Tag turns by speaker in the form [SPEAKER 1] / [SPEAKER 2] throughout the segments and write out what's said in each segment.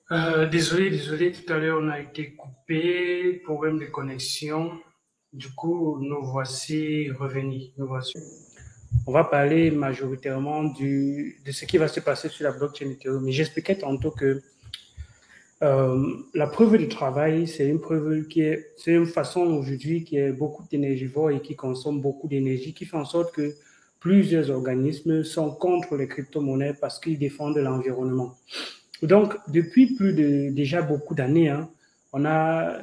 [SPEAKER 1] Désolé, tout à l'heure on a été coupé, problème de connexion. Du coup, nous voici revenus. Nous voici. On va parler majoritairement de ce qui va se passer sur la blockchain Ethereum. Mais j'expliquais tantôt que la preuve du travail, c'est une preuve c'est une façon aujourd'hui qui est beaucoup d'énergivore et qui consomme beaucoup d'énergie, qui fait en sorte que plusieurs organismes sont contre les crypto-monnaies parce qu'ils défendent l'environnement. Donc, depuis plus de déjà beaucoup d'années, hein, on a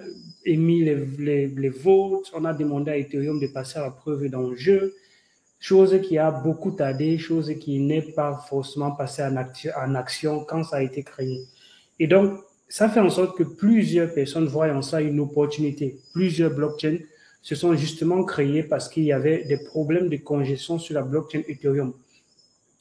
[SPEAKER 1] émis les votes, on a demandé à Ethereum de passer à la preuve d'enjeu, chose qui a beaucoup tardé, chose qui n'est pas forcément passée en action quand ça a été créé. Et donc, ça fait en sorte que plusieurs personnes voient en ça une opportunité. Plusieurs blockchains se sont justement créées parce qu'il y avait des problèmes de congestion sur la blockchain Ethereum.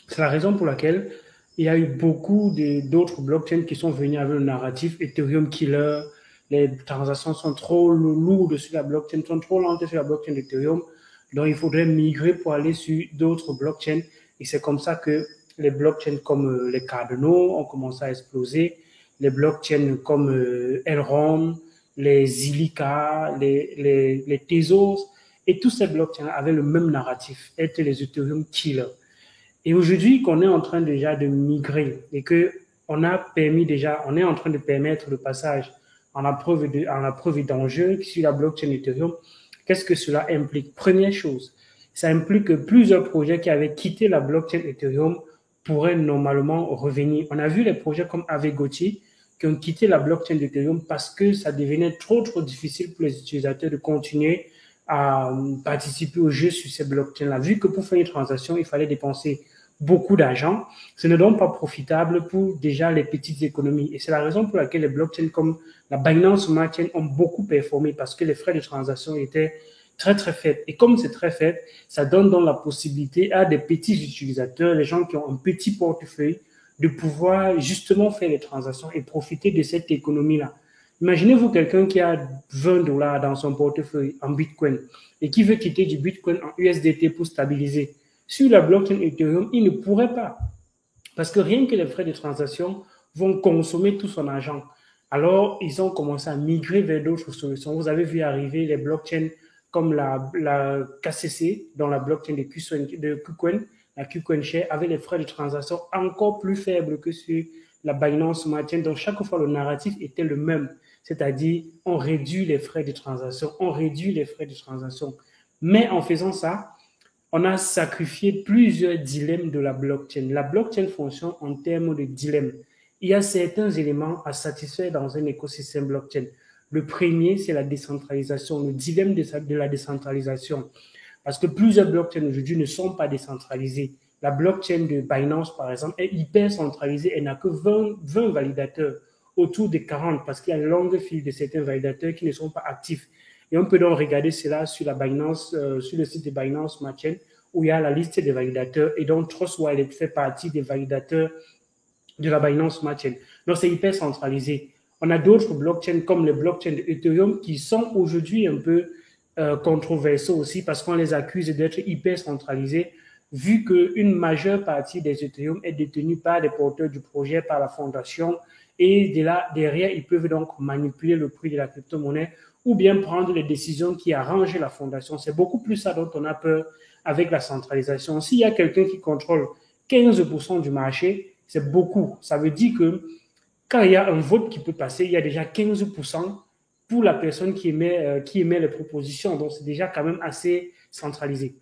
[SPEAKER 1] C'est la raison pour laquelle il y a eu beaucoup d'autres blockchains qui sont venus avec le narratif Ethereum Killer. Les transactions sont trop lourdes sur la blockchain, sont trop lentes sur la blockchain d'Ethereum. Donc, il faudrait migrer pour aller sur d'autres blockchains. Et c'est comme ça que les blockchains comme les Cardano ont commencé à exploser. Les blockchains comme Elrond, les Zilliqa, les Tezos, et tous ces blockchains avaient le même narratif, être les Ethereum Killer. Et aujourd'hui, qu'on est en train déjà de migrer et que on a permis déjà, on est en train de permettre le passage en la preuve d'enjeu sur la blockchain Ethereum, qu'est-ce que cela implique? Première chose, ça implique que plusieurs projets qui avaient quitté la blockchain Ethereum pourraient normalement revenir. On a vu les projets comme Avegoti qui ont quitté la blockchain d'Ethereum parce que ça devenait trop difficile pour les utilisateurs de continuer à participer au jeu sur ces blockchains-là. Vu que pour faire une transaction, il fallait dépenser beaucoup d'argent, ce n'est donc pas profitable pour déjà les petites économies. Et c'est la raison pour laquelle les blockchains comme la Binance Smart Chain ont beaucoup performé parce que les frais de transaction étaient très faibles. Et comme c'est très faible, ça donne donc la possibilité à des petits utilisateurs, les gens qui ont un petit portefeuille, de pouvoir justement faire les transactions et profiter de cette économie-là. Imaginez-vous quelqu'un qui a 20 dollars dans son portefeuille en Bitcoin et qui veut quitter du Bitcoin en USDT pour stabiliser. Sur la blockchain Ethereum, il ne pourrait pas. Parce que rien que les frais de transaction vont consommer tout son argent. Alors, ils ont commencé à migrer vers d'autres solutions. Vous avez vu arriver les blockchains comme la KCC, dans la blockchain de KuCoin, la KuCoin Share, avec les frais de transaction encore plus faibles que sur la Binance Smart Chain. Donc, chaque fois, le narratif était le même. C'est-à-dire, on réduit les frais de transaction, on réduit les frais de transaction. Mais en faisant ça, on a sacrifié plusieurs dilemmes de la blockchain. La blockchain fonctionne en termes de dilemmes. Il y a certains éléments à satisfaire dans un écosystème blockchain. Le premier, c'est la décentralisation, le dilemme de la décentralisation. Parce que plusieurs blockchains aujourd'hui ne sont pas décentralisées. La blockchain de Binance, par exemple, est hyper centralisée. Elle n'a que 20 validateurs autour de 40 parce qu'il y a une longue file de certains validateurs qui ne sont pas actifs. Et on peut donc regarder cela sur la Binance, sur le site de Binance Smart Chain, où il y a la liste des validateurs. Et donc, Trustwallet fait partie des validateurs de la Binance Smart Chain. Donc, c'est hyper centralisé. On a d'autres blockchains comme les blockchains de Ethereum qui sont aujourd'hui un peu controversés aussi parce qu'on les accuse d'être hyper centralisés vu qu'une majeure partie des Ethereum est détenue par des porteurs du projet, par la fondation, et de là, derrière, ils peuvent donc manipuler le prix de la crypto-monnaie ou bien prendre les décisions qui arrangent la fondation. C'est beaucoup plus ça dont on a peur avec la centralisation. S'il y a quelqu'un qui contrôle 15% du marché, c'est beaucoup. Ça veut dire que quand il y a un vote qui peut passer, il y a déjà 15% pour la personne qui émet les propositions. Donc, c'est déjà quand même assez centralisé.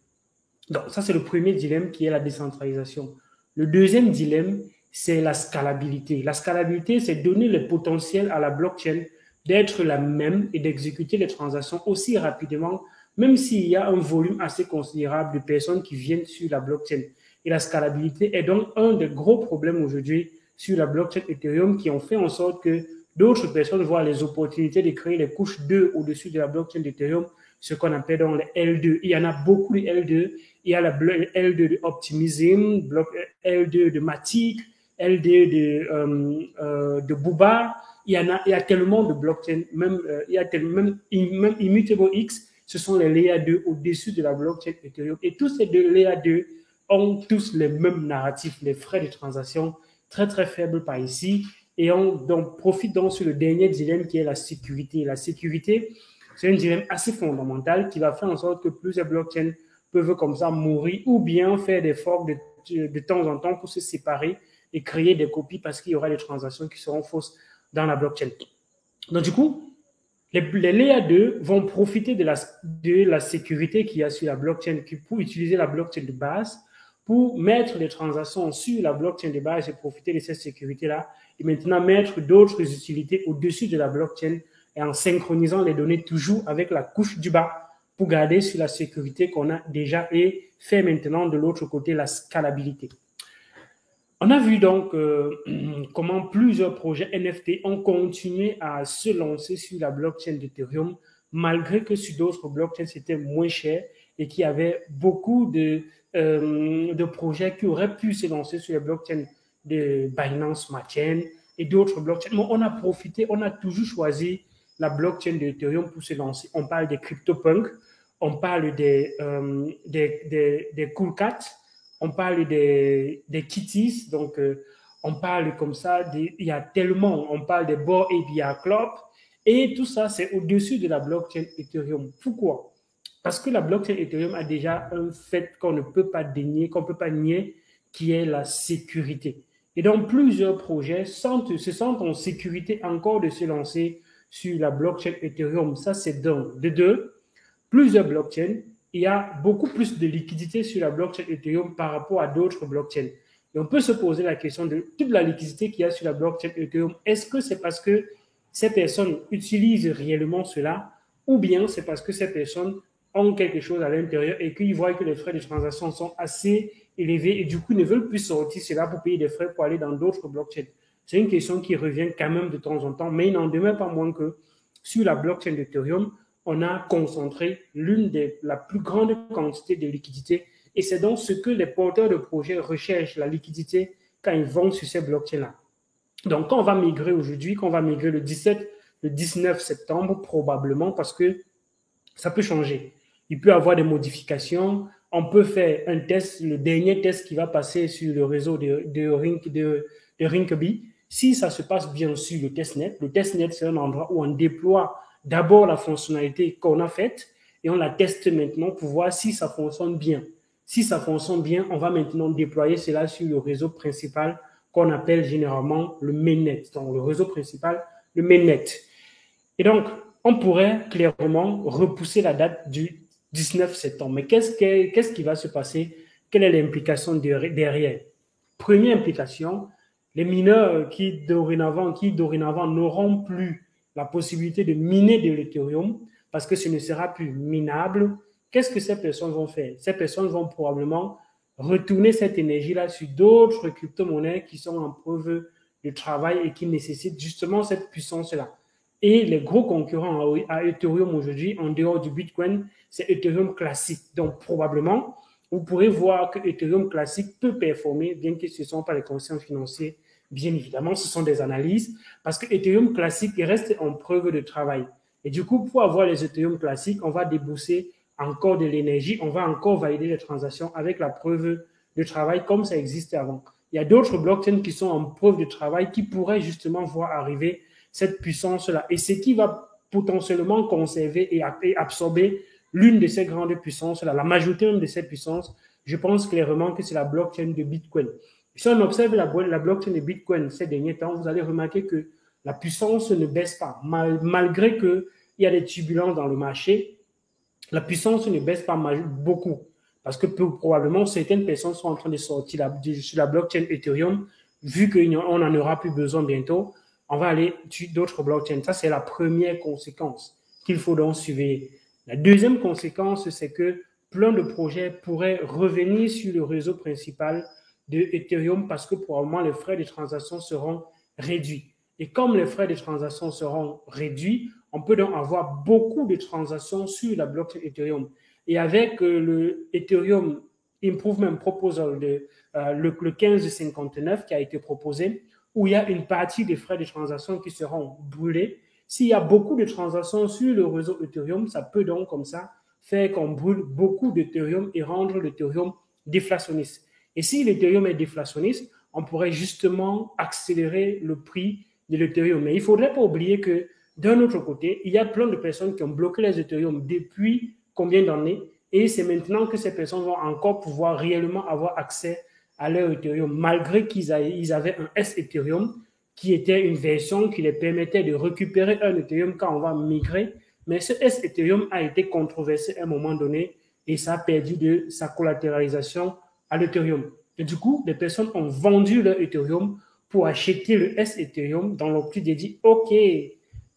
[SPEAKER 1] Donc, ça, c'est le premier dilemme qui est la décentralisation. Le deuxième dilemme, c'est la scalabilité. La scalabilité, c'est donner le potentiel à la blockchain d'être la même et d'exécuter les transactions aussi rapidement, même s'il y a un volume assez considérable de personnes qui viennent sur la blockchain. Et la scalabilité est donc un des gros problèmes aujourd'hui sur la blockchain Ethereum qui ont fait en sorte que d'autres personnes voient les opportunités de créer les couches 2 au-dessus de la blockchain d'Ethereum, ce qu'on appelle donc les L2. Il y en a beaucoup de L2. Il y a la L2 de Optimism, L2 de Matic, L2 de Booba. Il y a tellement de blockchains, il y a même Immutable X, ce sont les Layer 2 au-dessus de la blockchain Ethereum. Et tous ces deux Layer 2 ont tous les mêmes narratifs, les frais de transaction très faibles par ici et on donc, profite donc sur le dernier dilemme qui est la sécurité. La sécurité, c'est un dilemme assez fondamental qui va faire en sorte que plusieurs blockchains peuvent comme ça mourir ou bien faire des forks de temps en temps pour se séparer et créer des copies parce qu'il y aura des transactions qui seront fausses dans la blockchain. Donc du coup, les Layer 2 vont profiter de la sécurité qu'il y a sur la blockchain pour utiliser la blockchain de base pour mettre les transactions sur la blockchain de base et profiter de cette sécurité-là et maintenant mettre d'autres utilités au-dessus de la blockchain et en synchronisant les données toujours avec la couche du bas pour garder sur la sécurité qu'on a déjà et faire maintenant de l'autre côté la scalabilité. On a vu donc comment plusieurs projets NFT ont continué à se lancer sur la blockchain d'Ethereum, malgré que sur d'autres blockchains, c'était moins cher et qu'il y avait beaucoup de projets qui auraient pu se lancer sur les blockchains de Binance Smart Chain et d'autres blockchains. Mais on a profité, on a toujours choisi la blockchain d'Ethereum pour se lancer. On parle des CryptoPunks, on parle des Cool Cats, on parle des kitties, donc on parle comme ça, il y a tellement, on parle des Bored Ape Club, et tout ça, c'est au-dessus de la blockchain Ethereum. Pourquoi? Parce que la blockchain Ethereum a déjà un fait qu'on ne peut pas dénier, qu'on ne peut pas nier, qui est la sécurité. Et donc, plusieurs projets se sentent en sécurité encore de se lancer sur la blockchain Ethereum. Ça, c'est d'un. De deux, plusieurs blockchains, il y a beaucoup plus de liquidité sur la blockchain Ethereum par rapport à d'autres blockchains. Et on peut se poser la question de toute la liquidité qu'il y a sur la blockchain Ethereum. Est-ce que c'est parce que ces personnes utilisent réellement cela ou bien c'est parce que ces personnes ont quelque chose à l'intérieur et qu'ils voient que les frais de transaction sont assez élevés et du coup ne veulent plus sortir cela pour payer des frais pour aller dans d'autres blockchains. C'est une question qui revient quand même de temps en temps, mais il n'en demeure pas moins que sur la blockchain d'Ethereum, on a concentré la plus grande quantité de liquidité et c'est donc ce que les porteurs de projets recherchent, la liquidité, quand ils vont sur ces blockchains-là. Donc, quand on va migrer aujourd'hui, quand on va migrer le 17, le 19 septembre, probablement, parce que ça peut changer. Il peut y avoir des modifications. On peut faire un test, le dernier test qui va passer sur le réseau de Rinkeby. Si ça se passe bien sur le testnet c'est un endroit où on déploie d'abord la fonctionnalité qu'on a faite et on la teste maintenant pour voir si ça fonctionne bien. Si ça fonctionne bien, on va maintenant déployer cela sur le réseau principal qu'on appelle généralement le mainnet. Donc, le réseau principal, le mainnet. Et donc, on pourrait clairement repousser la date du 19 septembre. Mais qu'est-ce qui va se passer? Quelle est l'implication derrière? Première implication, les mineurs qui dorénavant n'auront plus la possibilité de miner de l'Ethereum parce que ce ne sera plus minable. Qu'est-ce que ces personnes vont faire? Ces personnes vont probablement retourner cette énergie-là sur d'autres crypto-monnaies qui sont en preuve de travail et qui nécessitent justement cette puissance-là. Et les gros concurrents à Ethereum aujourd'hui, en dehors du Bitcoin, c'est Ethereum classique. Donc, probablement, vous pourrez voir que Ethereum classique peut performer, bien que ce ne sont pas les conseils financiers, bien évidemment, ce sont des analyses, parce que Ethereum classique reste en preuve de travail. Et du coup, pour avoir les Ethereum classiques, on va débourser encore de l'énergie, on va encore valider les transactions avec la preuve de travail comme ça existait avant. Il y a d'autres blockchains qui sont en preuve de travail qui pourraient justement voir arriver cette puissance-là. Et ce qui va potentiellement conserver et absorber l'une de ces grandes puissances-là, la majorité de ces puissances, je pense clairement que c'est la blockchain de Bitcoin. Si on observe la blockchain de Bitcoin ces derniers temps, vous allez remarquer que la puissance ne baisse pas. Malgré qu'il y a des turbulences dans le marché, la puissance ne baisse pas beaucoup. Parce que probablement, certaines personnes sont en train de sortir sur la blockchain Ethereum, vu qu'on n'en aura plus besoin bientôt, on va aller sur d'autres blockchains. Ça, c'est la première conséquence qu'il faut donc surveiller. La deuxième conséquence, c'est que plein de projets pourraient revenir sur le réseau principal de Ethereum parce que probablement les frais de transaction seront réduits. Et comme les frais de transaction seront réduits, on peut donc avoir beaucoup de transactions sur la blockchain Ethereum. Et avec le Ethereum Improvement Proposal, le 1559 qui a été proposé, où il y a une partie des frais de transaction qui seront brûlés. S'il y a beaucoup de transactions sur le réseau Ethereum, ça peut donc comme ça faire qu'on brûle beaucoup d'Ethereum et rendre l'Ethereum déflationniste. Et si l'Ethereum est déflationniste, on pourrait justement accélérer le prix de l'Ethereum. Mais il ne faudrait pas oublier que d'un autre côté, il y a plein de personnes qui ont bloqué les Ethereum depuis combien d'années et c'est maintenant que ces personnes vont encore pouvoir réellement avoir accès à leur Ethereum, malgré qu'ils avaient un S-Ethereum qui était une version qui les permettait de récupérer un Ethereum quand on va migrer. Mais ce S-Ethereum a été controversé à un moment donné et ça a perdu de sa collatéralisation à l'Ethereum. Et du coup, les personnes ont vendu leur Ethereum pour acheter le S-Ethereum dans l'optique de dire, OK,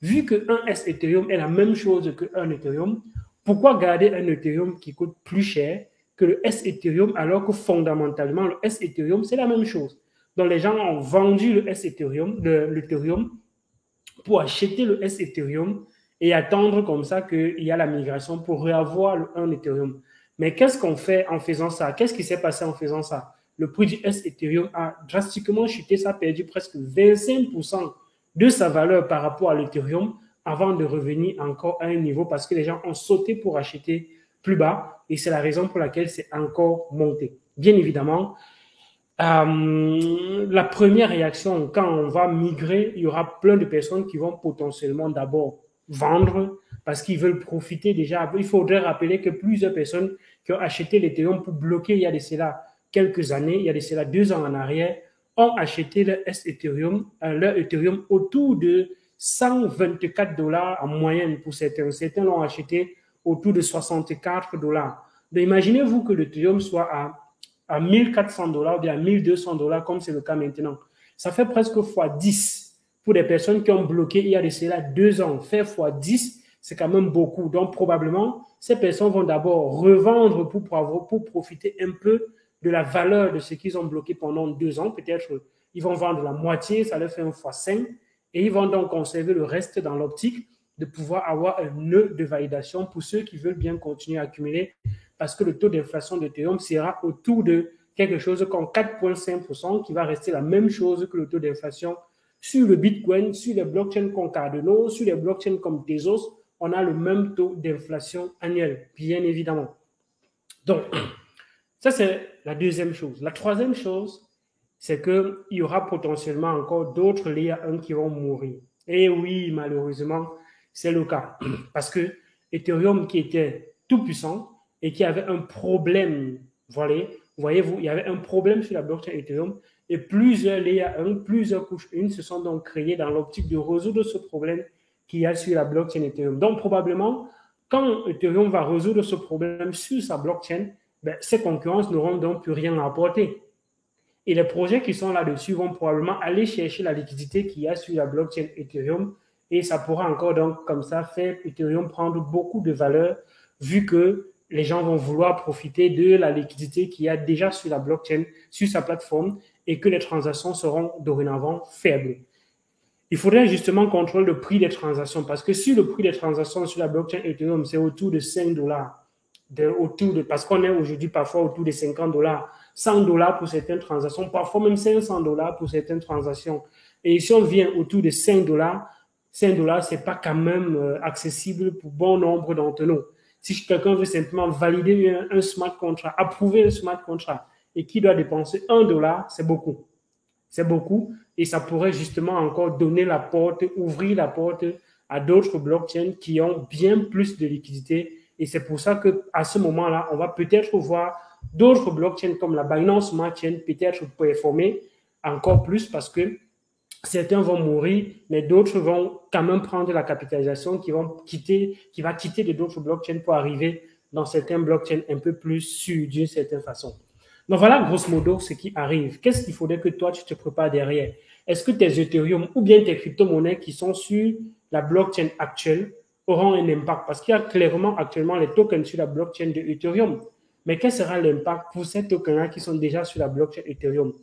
[SPEAKER 1] vu qu'un S-Ethereum est la même chose qu'un Ethereum, pourquoi garder un Ethereum qui coûte plus cher que le S-Ethereum alors que fondamentalement, le S-Ethereum, c'est la même chose. Donc, les gens ont vendu le S-Ethereum, l'Ethereum pour acheter le S-Ethereum et attendre comme ça qu'il y a la migration pour réavoir un Ethereum. Mais qu'est-ce qu'on fait en faisant ça? Qu'est-ce qui s'est passé en faisant ça? Le prix du S-Ethereum a drastiquement chuté, ça a perdu presque 25% de sa valeur par rapport à l'Ethereum avant de revenir encore à un niveau parce que les gens ont sauté pour acheter plus bas et c'est la raison pour laquelle c'est encore monté. Bien évidemment, la première réaction, quand on va migrer, il y aura plein de personnes qui vont potentiellement d'abord vendre parce qu'ils veulent profiter déjà. Il faudrait rappeler que plusieurs personnes qui ont acheté l'Ethereum pour bloquer, il y a de cela quelques années, il y a de cela 2 ans en arrière, ont acheté leur Ethereum autour de 124 $ en moyenne pour certains. Certains l'ont acheté autour de 64 $. Donc imaginez-vous que l'Ethereum soit à 1400 $ ou à 1200 $ comme c'est le cas maintenant. Ça fait presque x10 pour des personnes qui ont bloqué il y a de cela 2 ans. Faire x10, c'est quand même beaucoup. Donc probablement, ces personnes vont d'abord revendre pour profiter un peu de la valeur de ce qu'ils ont bloqué pendant 2 ans. Peut-être ils vont vendre la moitié, ça leur fait un x5 et ils vont donc conserver le reste dans l'optique de pouvoir avoir un nœud de validation pour ceux qui veulent bien continuer à accumuler parce que le taux d'inflation d'Ethereum sera autour de quelque chose comme 4,5% qui va rester la même chose que le taux d'inflation sur le Bitcoin, sur les blockchains comme Cardano, sur les blockchains comme Tezos, on a le même taux d'inflation annuel, bien évidemment. Donc, ça c'est la deuxième chose. La troisième chose, c'est qu'il y aura potentiellement encore d'autres Layer 1 qui vont mourir. Et oui, malheureusement, c'est le cas. Parce que Ethereum qui était tout puissant et qui avait un problème, voyez-vous, il y avait un problème sur la blockchain Ethereum et plusieurs Layer 1, plusieurs couches 1 se sont donc créées dans l'optique de résoudre ce problème qu'il y a sur la blockchain Ethereum. Donc probablement, quand Ethereum va résoudre ce problème sur sa blockchain, ses concurrents n'auront donc plus rien à apporter. Et les projets qui sont là-dessus vont probablement aller chercher la liquidité qu'il y a sur la blockchain Ethereum et ça pourra encore donc comme ça faire Ethereum prendre beaucoup de valeur vu que les gens vont vouloir profiter de la liquidité qu'il y a déjà sur la blockchain, sur sa plateforme et que les transactions seront dorénavant faibles. Il faudrait justement contrôler le prix des transactions parce que si le prix des transactions sur la blockchain Ethereum c'est autour de 5 $, parce qu'on est aujourd'hui parfois autour de 50 $, 100 $ pour certaines transactions, parfois même 500 $ pour certaines transactions. Et si on vient autour de 5 $, 5 $, c'est pas quand même accessible pour bon nombre d'entre nous. Si quelqu'un veut simplement valider un smart contract, approuver un smart contract et qui doit dépenser 1 $, c'est beaucoup. C'est beaucoup et ça pourrait justement encore donner la porte, ouvrir la porte à d'autres blockchains qui ont bien plus de liquidité. Et c'est pour ça qu'à ce moment-là, on va peut-être voir d'autres blockchains comme la Binance Smart Chain peut-être performer encore plus parce que certains vont mourir, mais d'autres vont quand même prendre la capitalisation qui va quitter d'autres blockchains pour arriver dans certains blockchains un peu plus sûrs d'une certaine façon. Donc voilà, grosso modo, ce qui arrive. Qu'est-ce qu'il faudrait que toi, tu te prépares derrière? Est-ce que tes Ethereum ou bien tes crypto-monnaies qui sont sur la blockchain actuelle auront un impact? Parce qu'il y a clairement actuellement les tokens sur la blockchain de Ethereum. Mais quel sera l'impact pour ces tokens-là qui sont déjà sur la blockchain Ethereum?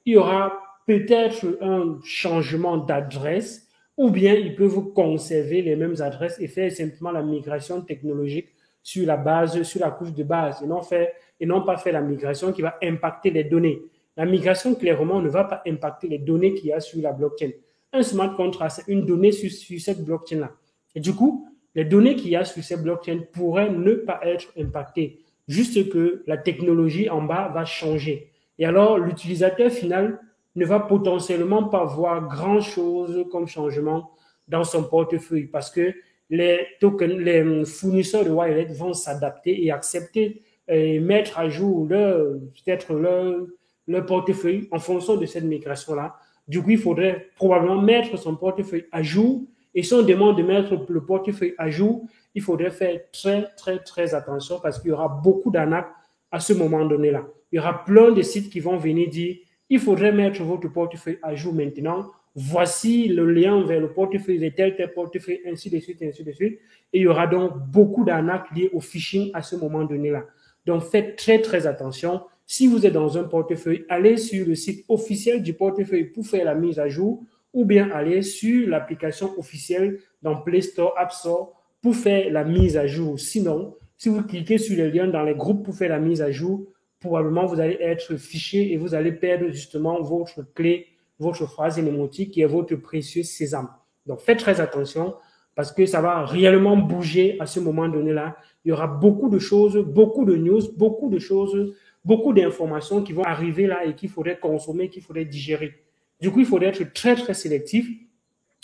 [SPEAKER 1] Il y aura peut-être un changement d'adresse ou bien ils peuvent conserver les mêmes adresses et faire simplement la migration technologique sur la base, sur la couche de base et non pas faire la migration qui va impacter les données. La migration, clairement, ne va pas impacter les données qu'il y a sur la blockchain. Un smart contract, c'est une donnée sur cette blockchain-là. Et du coup, les données qu'il y a sur cette blockchain pourraient ne pas être impactées, juste que la technologie en bas va changer. Et alors, l'utilisateur final ne va potentiellement pas voir grand-chose comme changement dans son portefeuille parce que les tokens, les fournisseurs de wallet vont s'adapter et accepter et mettre à jour peut-être leur portefeuille en fonction de cette migration-là. Du coup, il faudrait probablement mettre son portefeuille à jour. Et si on demande de mettre le portefeuille à jour, il faudrait faire très attention parce qu'il y aura beaucoup d'arnaques à ce moment donné-là. Il y aura plein de sites qui vont venir dire il faudrait mettre votre portefeuille à jour maintenant. Voici le lien vers le portefeuille de tel portefeuille, ainsi de suite, ainsi de suite. Et il y aura donc beaucoup d'arnaques liées au phishing à ce moment donné-là. Donc, faites très attention. Si vous êtes dans un portefeuille, allez sur le site officiel du portefeuille pour faire la mise à jour ou bien allez sur l'application officielle dans Play Store, App Store pour faire la mise à jour. Sinon, si vous cliquez sur les liens dans les groupes pour faire la mise à jour, probablement vous allez être fiché et vous allez perdre justement votre clé, votre phrase émotique qui est votre précieux sésame. Donc, faites très attention parce que ça va réellement bouger à ce moment donné-là. Il y aura beaucoup de choses, beaucoup de news, beaucoup de choses, beaucoup d'informations qui vont arriver là et qu'il faudrait consommer, qu'il faudrait digérer. Du coup, il faudrait être très sélectif,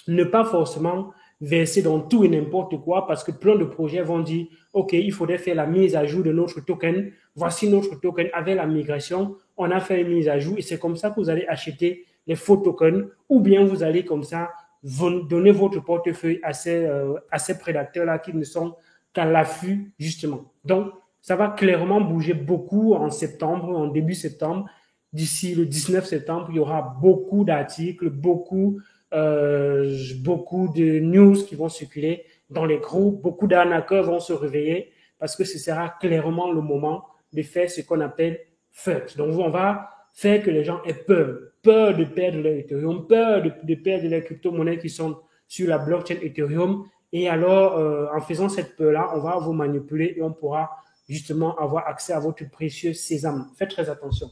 [SPEAKER 1] ne pas forcément verser dans tout et n'importe quoi parce que plein de projets vont dire OK, il faudrait faire la mise à jour de notre token. Voici notre token avec la migration. On a fait une mise à jour et c'est comme ça que vous allez acheter les faux tokens ou bien vous allez comme ça donner votre portefeuille à ces prédateurs-là qui ne sont qu'à l'affût, justement. Donc, ça va clairement bouger beaucoup en septembre, en début septembre. D'ici le 19 septembre, il y aura beaucoup d'articles, beaucoup de news qui vont circuler dans les groupes. Beaucoup d'arnaqueurs vont se réveiller parce que ce sera clairement le moment de faire ce qu'on appelle FUD. Donc, on va faire que les gens aient peur de perdre leur Ethereum, peur de perdre les crypto-monnaies qui sont sur la blockchain Ethereum. Et alors, en faisant cette peur-là, on va vous manipuler et on pourra justement avoir accès à votre précieux sésame. Faites très attention.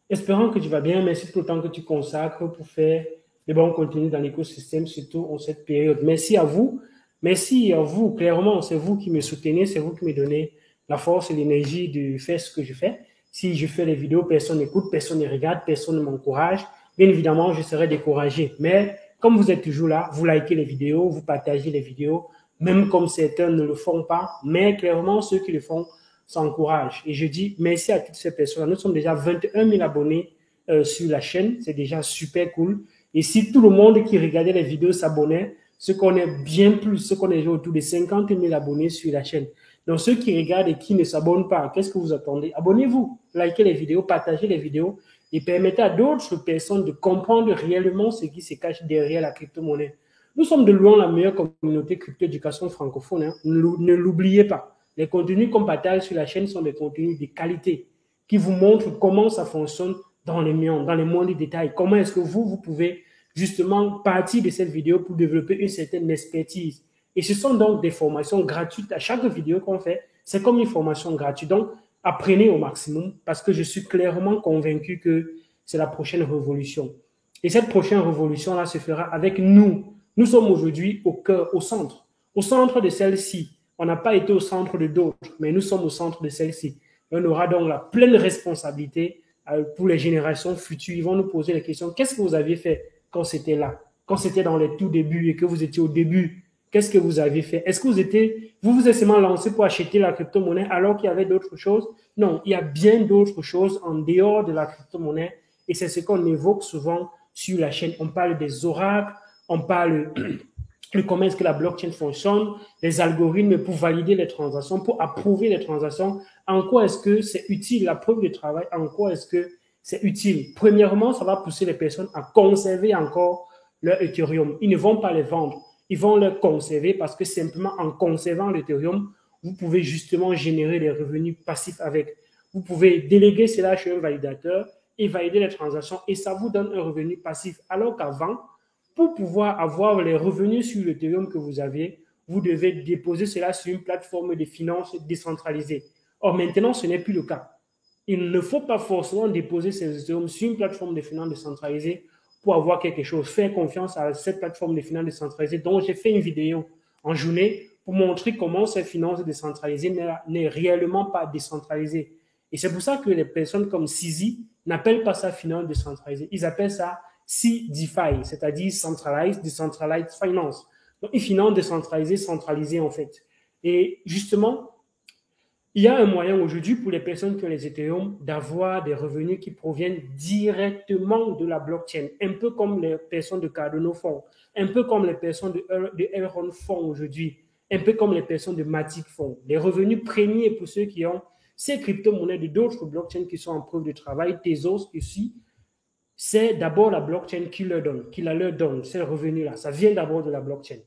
[SPEAKER 1] Espérons que tu vas bien. Merci pour le temps que tu consacres pour faire de bons contenus dans l'écosystème, surtout en cette période. Merci à vous. Merci à vous. Clairement, c'est vous qui me soutenez, c'est vous qui me donnez la force et l'énergie de faire ce que je fais. Si je fais les vidéos, personne n'écoute, personne ne regarde, personne ne m'encourage. Bien évidemment, je serai découragé. Mais comme vous êtes toujours là, vous likez les vidéos, vous partagez les vidéos, même comme certains ne le font pas. Mais clairement, ceux qui le font s'encouragent. Et je dis merci à toutes ces personnes. Nous sommes déjà 21 000 abonnés sur la chaîne. C'est déjà super cool. Et si tout le monde qui regardait les vidéos s'abonnait, ce qu'on est bien plus, ce qu'on est autour de 50 000 abonnés sur la chaîne. Donc, ceux qui regardent et qui ne s'abonnent pas, qu'est-ce que vous attendez? Abonnez-vous, likez les vidéos, partagez les vidéos et permettez à d'autres personnes de comprendre réellement ce qui se cache derrière la crypto-monnaie. Nous sommes de loin la meilleure communauté crypto-éducation francophone. Hein. Ne l'oubliez pas. Les contenus qu'on partage sur la chaîne sont des contenus de qualité qui vous montrent comment ça fonctionne dans les moindres détails. Comment est-ce que vous pouvez justement partir de cette vidéo pour développer une certaine expertise. Et ce sont donc des formations gratuites. À chaque vidéo qu'on fait, c'est comme une formation gratuite. Donc, apprenez au maximum parce que je suis clairement convaincu que c'est la prochaine révolution. Et cette prochaine révolution-là se fera avec nous. Nous sommes aujourd'hui au cœur, au centre de celle-ci. On n'a pas été au centre de d'autres, mais nous sommes au centre de celle-ci. On aura donc la pleine responsabilité pour les générations futures. Ils vont nous poser la question, qu'est-ce que vous aviez fait quand c'était là, quand c'était dans les tout débuts et que vous étiez au début? Qu'est-ce que vous avez fait? Est-ce que vous vous êtes seulement lancé pour acheter la crypto-monnaie alors qu'il y avait d'autres choses? Non, il y a bien d'autres choses en dehors de la crypto-monnaie et c'est ce qu'on évoque souvent sur la chaîne. On parle des oracles, on parle de comment est-ce que la blockchain fonctionne, les algorithmes pour valider les transactions, pour approuver les transactions. En quoi est-ce que c'est utile, la preuve de travail, en quoi est-ce que c'est utile? Premièrement, ça va pousser les personnes à conserver encore leur Ethereum. Ils ne vont pas les vendre. Ils vont le conserver parce que simplement en conservant l'Ethereum, vous pouvez justement générer des revenus passifs avec. Vous pouvez déléguer cela chez un validateur et valider les transactions et ça vous donne un revenu passif. Alors qu'avant, pour pouvoir avoir les revenus sur l'Ethereum que vous avez, vous devez déposer cela sur une plateforme de finances décentralisée. Or, maintenant, ce n'est plus le cas. Il ne faut pas forcément déposer ces Ethereum sur une plateforme de finances décentralisée pour avoir quelque chose. Faire confiance à cette plateforme de finances décentralisée dont j'ai fait une vidéo en journée pour montrer comment ces finances décentralisées n'est réellement pas décentralisée. Et c'est pour ça que les personnes comme CZ n'appellent pas ça finance décentralisée. Ils appellent ça CDeFi, c'est-à-dire Centralized Decentralized Finance. Donc, une finance décentralisée, centralisée en fait. Et justement, il y a un moyen aujourd'hui pour les personnes qui ont les Ethereum d'avoir des revenus qui proviennent directement de la blockchain, un peu comme les personnes de Cardano font, un peu comme les personnes de Elrond font aujourd'hui, un peu comme les personnes de Matic font. Les revenus premiers pour ceux qui ont ces crypto-monnaies de d'autres blockchains qui sont en preuve de travail, Tezos ici, c'est d'abord la blockchain qui leur donne ces revenus-là. Ça vient d'abord de la blockchain.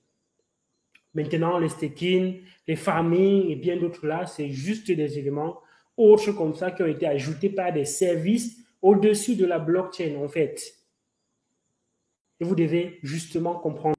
[SPEAKER 1] Maintenant, les staking, les farming et bien d'autres là, c'est juste des éléments autres comme ça qui ont été ajoutés par des services au-dessus de la blockchain, en fait. Et vous devez justement comprendre